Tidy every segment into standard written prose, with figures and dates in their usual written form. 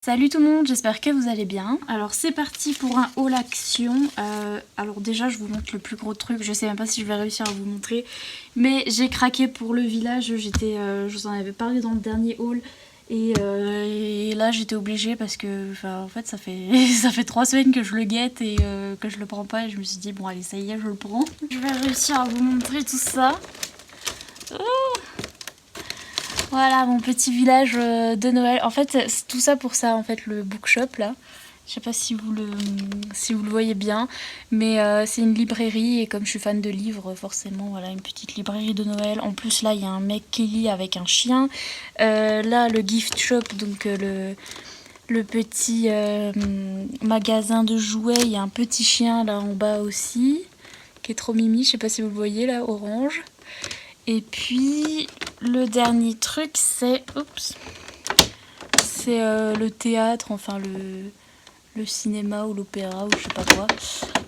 Salut tout le monde, j'espère que vous allez bien. Alors c'est parti pour un haul action. Alors déjà je vous montre le plus gros truc, je sais même pas si je vais réussir à vous montrer. Mais j'ai craqué pour le village, je vous en avais parlé dans le dernier haul. Et là j'étais obligée parce que en fait ça fait, ça fait 3 semaines que je le guette et que je le prends pas. Et je me suis dit bon allez ça y est je le prends. Je vais réussir à vous montrer tout ça. Oh, voilà mon petit village de Noël. En fait, c'est tout ça pour ça, en fait, le bookshop là. Je sais pas si vous le voyez bien, mais c'est une librairie et comme je suis fan de livres, forcément, voilà, une petite librairie de Noël. En plus, là, il y a un mec qui lit avec un chien. Là, le gift shop, donc le petit magasin de jouets, il y a un petit chien là en bas aussi, qui est trop mimi. Je sais pas si vous le voyez là, orange. Et puis le dernier truc c'est le théâtre, enfin le cinéma ou l'opéra ou je sais pas quoi.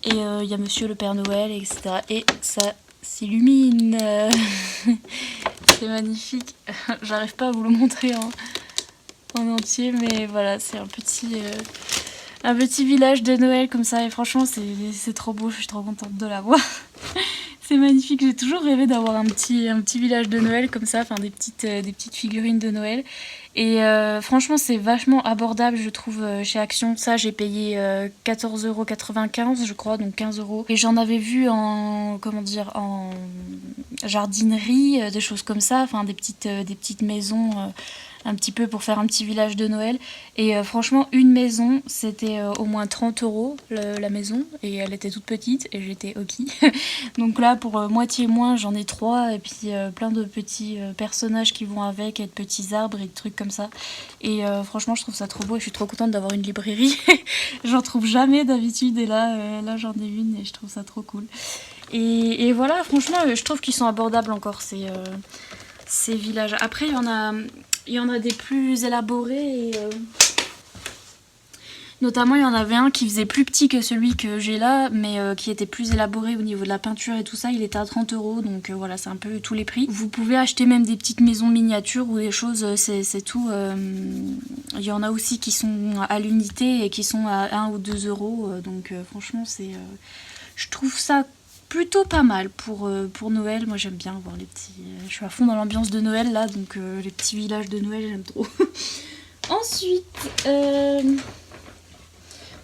Et il y a Monsieur le Père Noël, etc. Et ça s'illumine. C'est magnifique. J'arrive pas à vous le montrer en entier, mais voilà, c'est un petit village de Noël comme ça. Et franchement, c'est trop beau, je suis trop contente de l'avoir. C'est magnifique, j'ai toujours rêvé d'avoir un petit village de Noël comme ça, enfin des petites figurines de Noël. Et franchement c'est vachement abordable je trouve chez Action. Ça j'ai payé 14,95 € je crois, donc 15 €. Et j'en avais vu en jardinerie, des choses comme ça, enfin des petites maisons un petit peu pour faire un petit village de Noël. Et franchement, une maison, c'était au moins 30 € la maison. Et elle était toute petite et j'étais ok. Donc là, pour moitié moins, j'en ai 3. Et puis plein de petits personnages qui vont avec, et de petits arbres et de trucs comme ça. Et franchement, je trouve ça trop beau et je suis trop contente d'avoir une librairie. J'en trouve jamais d'habitude. Et là j'en ai une et je trouve ça trop cool. Et voilà, franchement, je trouve qu'ils sont abordables encore, ces villages. Après, il y en a des plus élaborés. Et, notamment, il y en avait un qui faisait plus petit que celui que j'ai là, mais qui était plus élaboré au niveau de la peinture et tout ça. Il était à 30 €, donc voilà, c'est un peu tous les prix. Vous pouvez acheter même des petites maisons miniatures ou des choses, c'est tout. Il y en a aussi qui sont à l'unité et qui sont à 1 ou 2 €. Donc franchement, je trouve ça plutôt pas mal pour Noël. Moi j'aime bien voir les petits... je suis à fond dans l'ambiance de Noël là, donc les petits villages de Noël j'aime trop. Ensuite,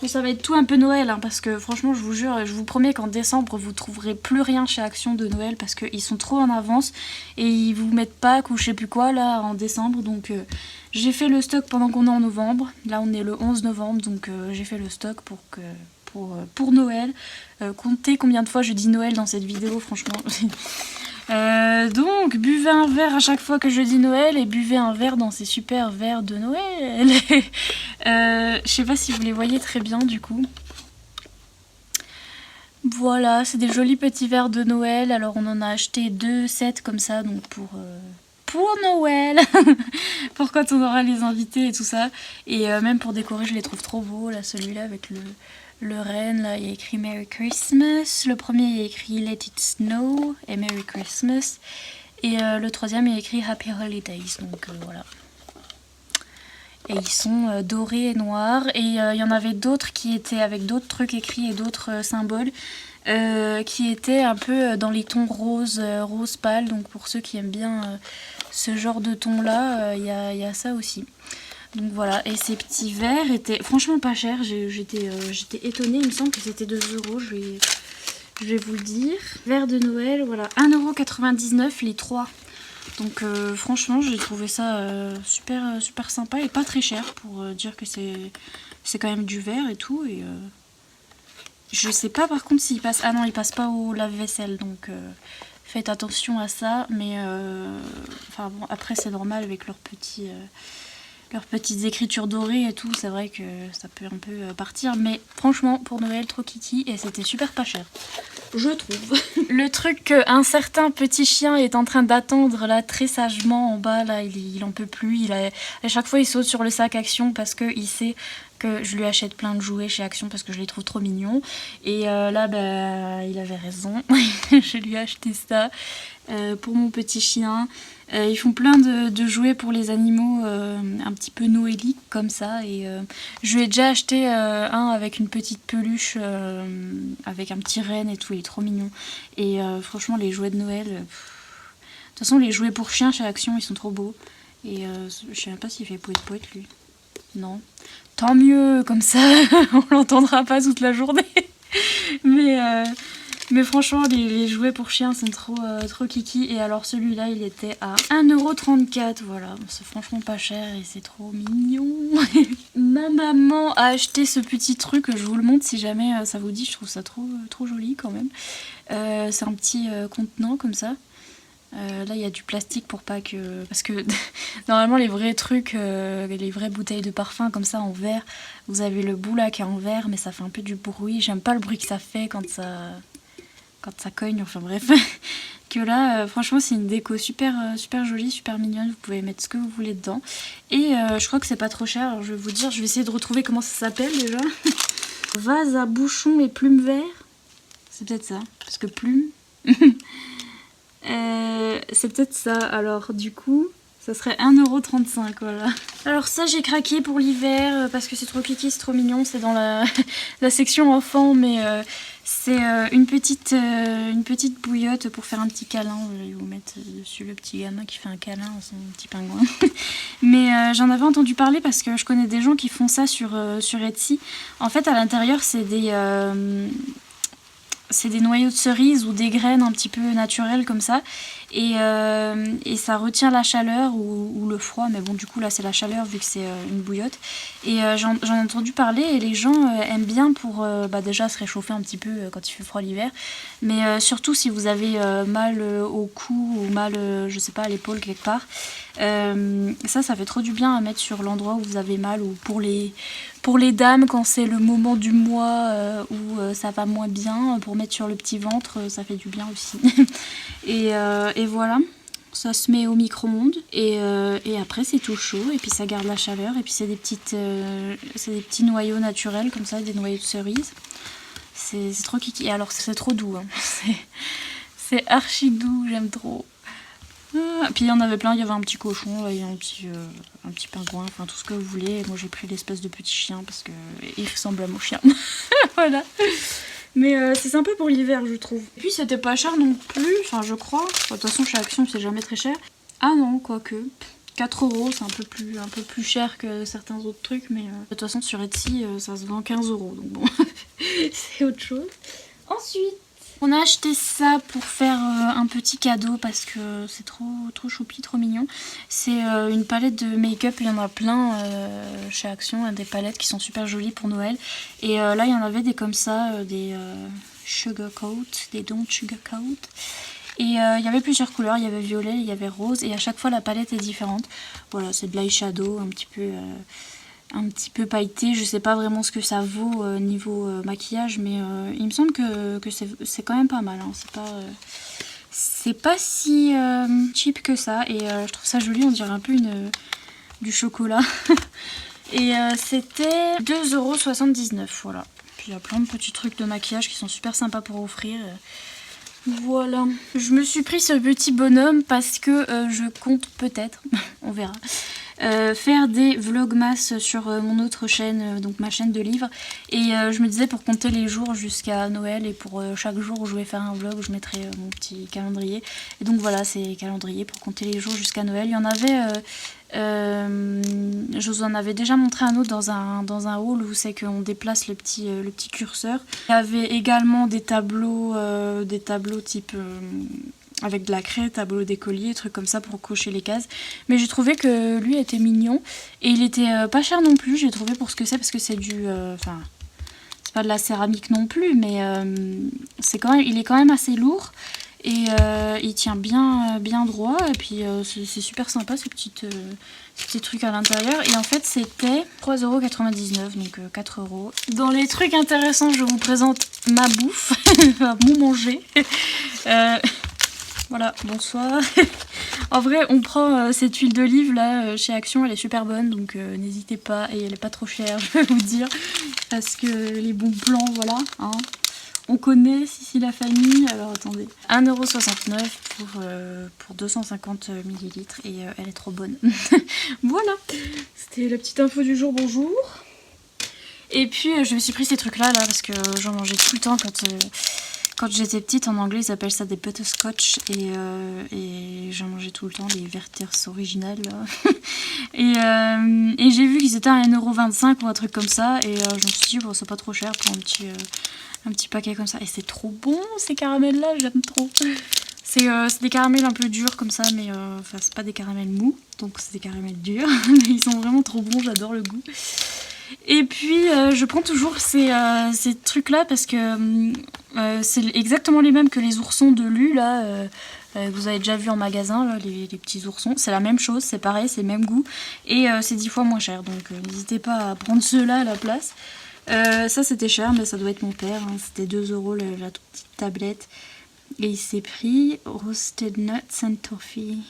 bon, ça va être tout un peu Noël, hein, parce que franchement je vous jure, je vous promets qu'en décembre vous trouverez plus rien chez Action de Noël parce qu'ils sont trop en avance et ils vous mettent Pâques ou je sais plus quoi là en décembre. Donc j'ai fait le stock pendant qu'on est en novembre. Là on est le 11 novembre, donc j'ai fait le stock pour Noël. Comptez combien de fois je dis Noël dans cette vidéo, franchement. Donc buvez un verre à chaque fois que je dis Noël et buvez un verre dans ces super verres de Noël. Je sais pas si vous les voyez très bien du coup. Voilà, c'est des jolis petits verres de Noël. Alors on en a acheté 2 sets comme ça, donc pour Noël. Pour quand on aura les invités et tout ça. Et même pour décorer, je les trouve trop beaux. Là, celui-là avec le renne, là, il y a écrit Merry Christmas. Le premier, il y a écrit Let It Snow et Merry Christmas. Et le troisième, il y a écrit Happy Holidays. Donc voilà. Et ils sont dorés et noirs. Et il y en avait d'autres qui étaient avec d'autres trucs écrits et d'autres symboles. Qui étaient un peu dans les tons rose pâle. Donc pour ceux qui aiment bien ce genre de ton là, il y a ça aussi. Donc voilà, et ces petits verres étaient franchement pas chers. J'étais étonnée, il me semble que c'était 2 €, je vais vous le dire. Verre de Noël, voilà, 1,99 € les 3. Donc franchement j'ai trouvé ça super sympa et pas très cher pour dire que c'est quand même du verre et tout. Et je sais pas par contre s'il passe... Ah non, il passe pas au lave-vaisselle, donc faites attention à ça. Mais enfin bon, après c'est normal avec leurs petites écritures dorées et tout, c'est vrai que ça peut un peu partir. Mais franchement, pour Noël, trop kiki et c'était super pas cher, je trouve. Le truc qu'un certain petit chien est en train d'attendre là très sagement en bas, là il en peut plus. À chaque fois il saute sur le sac Action parce qu'il sait que je lui achète plein de jouets chez Action parce que je les trouve trop mignons. Et là, bah, il avait raison. Je lui ai acheté ça. pour mon petit chien. Ils font plein de jouets pour les animaux un petit peu noéliques comme ça. Et je lui ai déjà acheté un avec une petite peluche, avec un petit renne et tout, il est trop mignon. Et franchement, les jouets de Noël... de toute façon, les jouets pour chiens chez Action, ils sont trop beaux. Et je sais même pas s'il fait poète lui. Non. Tant mieux, comme ça, on l'entendra pas toute la journée. Mais franchement, les jouets pour chiens sont trop kiki. Et alors celui-là, il était à 1,34 €. Voilà, c'est franchement pas cher et c'est trop mignon. Ma maman a acheté ce petit truc, je vous le montre si jamais ça vous dit. Je trouve ça trop joli quand même. C'est un petit contenant comme ça. Là il y a du plastique pour pas que... Parce que normalement les vrais trucs, les vraies bouteilles de parfum comme ça en verre, vous avez le bout là qui est en verre mais ça fait un peu du bruit. J'aime pas le bruit que ça fait quand ça cogne, enfin bref. Que là franchement c'est une déco super jolie, super mignonne, vous pouvez mettre ce que vous voulez dedans. Et je crois que c'est pas trop cher, alors je vais vous dire, je vais essayer de retrouver comment ça s'appelle déjà. Vase à bouchon et plumes verts. C'est peut-être ça, parce que plume... c'est peut-être ça, alors du coup ça serait 1,35 €, voilà. Alors ça j'ai craqué pour l'hiver parce que c'est trop kiki, c'est trop mignon, c'est dans la, la section enfant, mais c'est une petite bouillotte pour faire un petit câlin. Je vais vous mettre dessus le petit gamin qui fait un câlin à son petit pingouin. Mais j'en avais entendu parler parce que je connais des gens qui font ça sur Etsy. En fait à l'intérieur c'est des noyaux de cerises ou des graines un petit peu naturelles comme ça. Et ça retient la chaleur ou le froid. Mais bon, du coup, là, c'est la chaleur vu que c'est une bouillotte. Et j'en ai entendu parler et les gens aiment bien pour déjà se réchauffer un petit peu quand il fait froid l'hiver. Mais surtout si vous avez mal au cou ou mal, je sais pas, à l'épaule quelque part. Ça fait trop du bien à mettre sur l'endroit où vous avez mal ou pour les dames quand c'est le moment du mois où ça va moins bien, pour mettre sur le petit ventre, ça fait du bien aussi. Et voilà, ça se met au micro-ondes et après c'est tout chaud et puis ça garde la chaleur et puis c'est des petits noyaux naturels comme ça, des noyaux de cerises. C'est trop kiki, alors c'est trop doux, hein. C'est archi doux, j'aime trop. Puis il y en avait plein, il y avait un petit cochon, là, il y a un petit pingouin, enfin tout ce que vous voulez. Et moi j'ai pris l'espèce de petit chien parce qu'il ressemble à mon chien. Voilà. Mais c'est sympa pour l'hiver je trouve. Et puis c'était pas cher non plus, enfin je crois. De toute façon chez Action c'est jamais très cher. Ah non, quoique. 4 € c'est un peu plus cher que certains autres trucs. Mais de toute façon sur Etsy ça se vend 15 €. Donc bon, c'est autre chose. Ensuite... on a acheté ça pour faire un petit cadeau parce que c'est trop choupi, trop mignon. C'est une palette de make-up, il y en a plein chez Action, des palettes qui sont super jolies pour Noël. Et là il y en avait des comme ça, des Sugar Coat, des Don't Sugar Coat. Et il y avait plusieurs couleurs, il y avait violet, il y avait rose et à chaque fois la palette est différente. Voilà, c'est de l'eyeshadow un petit peu pailleté, je sais pas vraiment ce que ça vaut niveau maquillage, mais il me semble que c'est quand même pas mal, hein. C'est pas si cheap que ça, et je trouve ça joli, on dirait un peu du chocolat. Et c'était 2,79 €, voilà. Puis il y a plein de petits trucs de maquillage qui sont super sympas pour offrir. Voilà, je me suis pris ce petit bonhomme parce que je compte peut-être, on verra, faire des vlogmas sur mon autre chaîne, donc ma chaîne de livres. Et je me disais pour compter les jours jusqu'à Noël et pour chaque jour où je vais faire un vlog, je mettrai mon petit calendrier. Et donc voilà, c'est calendrier pour compter les jours jusqu'à Noël. Il y en avait... je vous en avais déjà montré un autre dans un haul où c'est qu'on déplace le petit curseur. Il y avait également des tableaux type avec de la craie, tableau d'écolier, trucs comme ça pour cocher les cases. Mais j'ai trouvé que lui était mignon et il était pas cher non plus, j'ai trouvé pour ce que c'est, parce que c'est enfin c'est pas de la céramique non plus, mais il est quand même assez lourd. Et il tient bien droit et puis c'est super sympa ces petits trucs à l'intérieur. Et en fait c'était 3,99 €, donc 4 €. Dans les trucs intéressants je vous présente ma bouffe, mon manger. Voilà, bonsoir. En vrai on prend cette huile d'olive là chez Action, elle est super bonne, donc n'hésitez pas, et elle est pas trop chère je vais vous dire, parce que les bons plans voilà, hein. On connaît Sissi la famille. Alors attendez. 1,69€ pour 250 millilitres et elle est trop bonne. Voilà. C'était la petite info du jour, bonjour. Et puis je me suis pris ces trucs là parce que j'en mangeais tout le temps quand j'étais petite. En anglais ils appellent ça des butterscotch et j'en mangeais tout le temps, les Werther's originales là. et j'ai vu qu'ils étaient à 1,25€ ou un truc comme ça et je me suis dit bon, c'est pas trop cher pour un petit paquet comme ça. Et c'est trop bon ces caramels là, j'aime trop. C'est des caramels un peu durs comme ça, mais enfin c'est pas des caramels mous, donc c'est des caramels durs. Mais ils sont vraiment trop bons, j'adore le goût. Et puis je prends toujours ces trucs là parce que c'est exactement les mêmes que les oursons de Lu là, que vous avez déjà vu en magasin, là, les petits oursons. C'est la même chose, c'est pareil, c'est le même goût et c'est 10 fois moins cher, donc n'hésitez pas à prendre ceux-là à la place. Ça c'était cher, mais ça doit être mon père, hein. C'était 2€ la toute petite tablette et il s'est pris Roasted Nuts and Toffee.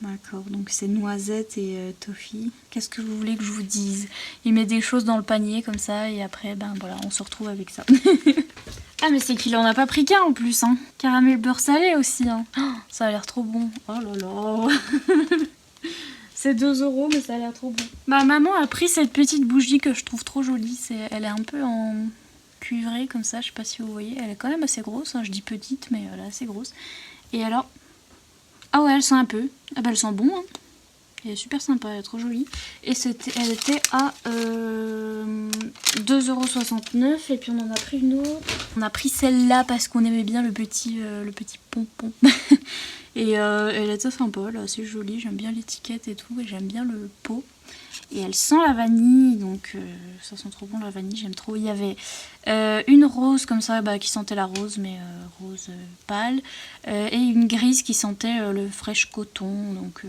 D'accord, donc c'est noisettes et toffee. Qu'est-ce que vous voulez que je vous dise? Il met des choses dans le panier comme ça et après, ben voilà, on se retrouve avec ça. Ah mais c'est qu'il en a pas pris qu'un en plus, hein. Caramel beurre salé aussi, hein. Oh, ça a l'air trop bon. Oh là là. C'est 2€, mais ça a l'air trop bon. Ma maman a pris cette petite bougie que je trouve trop jolie. Elle est un peu en cuivré comme ça, je sais pas si vous voyez. Elle est quand même assez grosse, hein. Je dis petite, mais elle est assez grosse. Et alors... Ah ouais, elle sent un peu. Ah bah elle sent bon, hein. Elle est super sympa, elle est trop jolie. Et elle était à 2,69€ et puis on en a pris une autre. On a pris celle-là parce qu'on aimait bien le petit pompon. Et elle était sympa, elle est assez jolie, j'aime bien l'étiquette et tout, et j'aime bien le pot. Et elle sent la vanille, donc ça sent trop bon la vanille, j'aime trop. Il y avait une rose comme ça, qui sentait la rose, mais rose pâle, et une grise qui sentait le fraîche coton, donc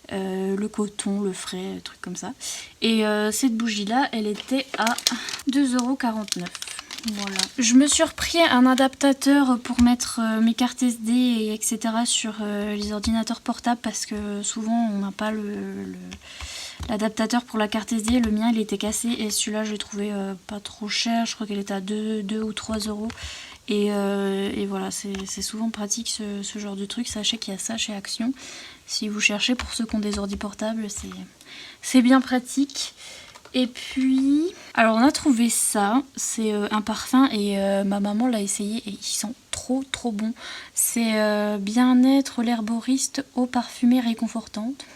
le coton, le frais, truc comme ça. Et cette bougie-là, elle était à 2,49€. Voilà. Je me suis repris un adaptateur pour mettre mes cartes SD et etc. sur les ordinateurs portables parce que souvent on n'a pas l'adaptateur pour la carte SD. Le mien il était cassé et celui-là je l'ai trouvé pas trop cher. Je crois qu'il était à 2 ou 3€. Et voilà, c'est souvent pratique ce genre de truc. Sachez qu'il y a ça chez Action. Si vous cherchez, pour ceux qui ont des ordi portables, c'est bien pratique. Et puis, alors on a trouvé ça, c'est un parfum et ma maman l'a essayé et il sent trop bon. C'est Bien-être l'herboriste, eau parfumée réconfortante,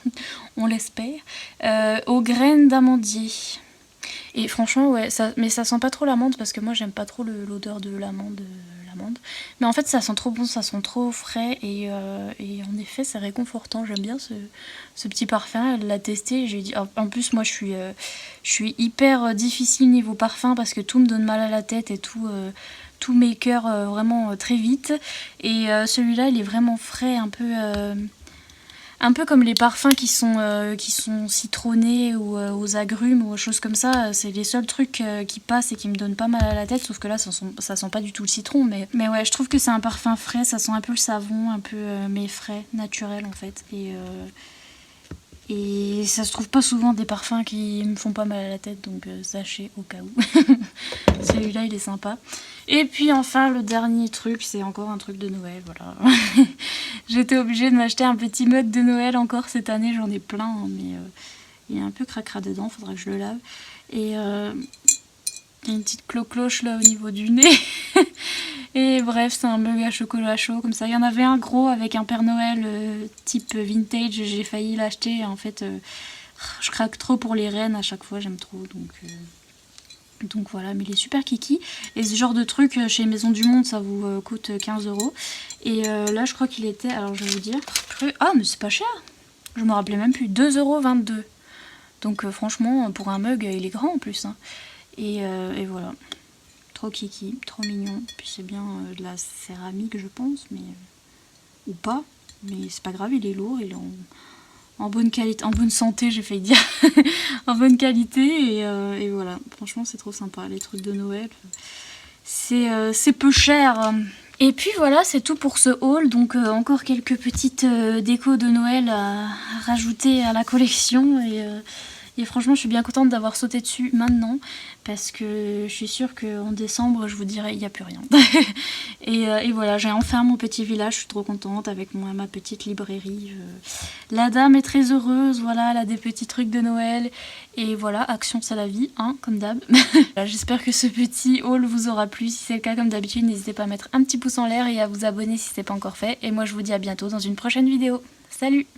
on l'espère, aux graines d'amandier. Et franchement, ouais, mais ça sent pas trop l'amande parce que moi j'aime pas trop l'odeur de l'amande. Mais en fait ça sent trop bon, ça sent trop frais et en effet c'est réconfortant. J'aime bien ce petit parfum. Elle l'a testé et j'ai dit en plus moi je suis hyper difficile niveau parfum parce que tout me donne mal à la tête et tout m'écoeure vraiment très vite. Et celui-là il est vraiment frais, un peu comme les parfums qui sont citronnés ou aux agrumes ou aux choses comme ça. C'est les seuls trucs qui passent et qui me donnent pas mal à la tête, sauf que là ça sent pas du tout le citron, mais ouais, je trouve que c'est un parfum frais, ça sent un peu le savon, un peu mais frais, naturel en fait. Et ça se trouve pas souvent des parfums qui me font pas mal à la tête, donc sachez au cas où. Celui-là il est sympa. Et puis enfin le dernier truc, c'est encore un truc de Noël, voilà. J'étais obligée de m'acheter un petit mug de Noël encore cette année, j'en ai plein, hein, mais il est un peu cracra dedans, faudrait que je le lave. Et il y a une petite cloche là au niveau du nez. Et bref, c'est un mug à chocolat chaud comme ça. Il y en avait un gros avec un Père Noël type vintage, j'ai failli l'acheter. En fait, je craque trop pour les rennes à chaque fois, j'aime trop, donc voilà, mais il est super kiki. Et ce genre de truc chez Maison du Monde, ça vous coûte 15€. Et là, je crois qu'il était, alors je vais vous dire, ah mais c'est pas cher. Je me rappelais même plus, 2,22€. Donc franchement, pour un mug, il est grand en plus, hein. Et voilà, trop kiki, trop mignon. Puis c'est bien de la céramique, je pense, mais ou pas. Mais c'est pas grave, il est lourd, il est en bonne qualité, en bonne santé, j'ai failli dire, en bonne qualité, et voilà, franchement c'est trop sympa, les trucs de Noël, c'est peu cher. Et puis voilà, c'est tout pour ce haul, donc encore quelques petites décos de Noël à rajouter à la collection, Et franchement je suis bien contente d'avoir sauté dessus maintenant parce que je suis sûre qu'en décembre je vous dirai il n'y a plus rien. et voilà, j'ai enfin mon petit village, je suis trop contente avec ma petite librairie. La dame est très heureuse, voilà, elle a des petits trucs de Noël. Et voilà, action c'est la vie, hein, comme d'hab. J'espère que ce petit haul vous aura plu. Si c'est le cas, comme d'habitude, n'hésitez pas à mettre un petit pouce en l'air et à vous abonner si ce n'est pas encore fait. Et moi je vous dis à bientôt dans une prochaine vidéo. Salut!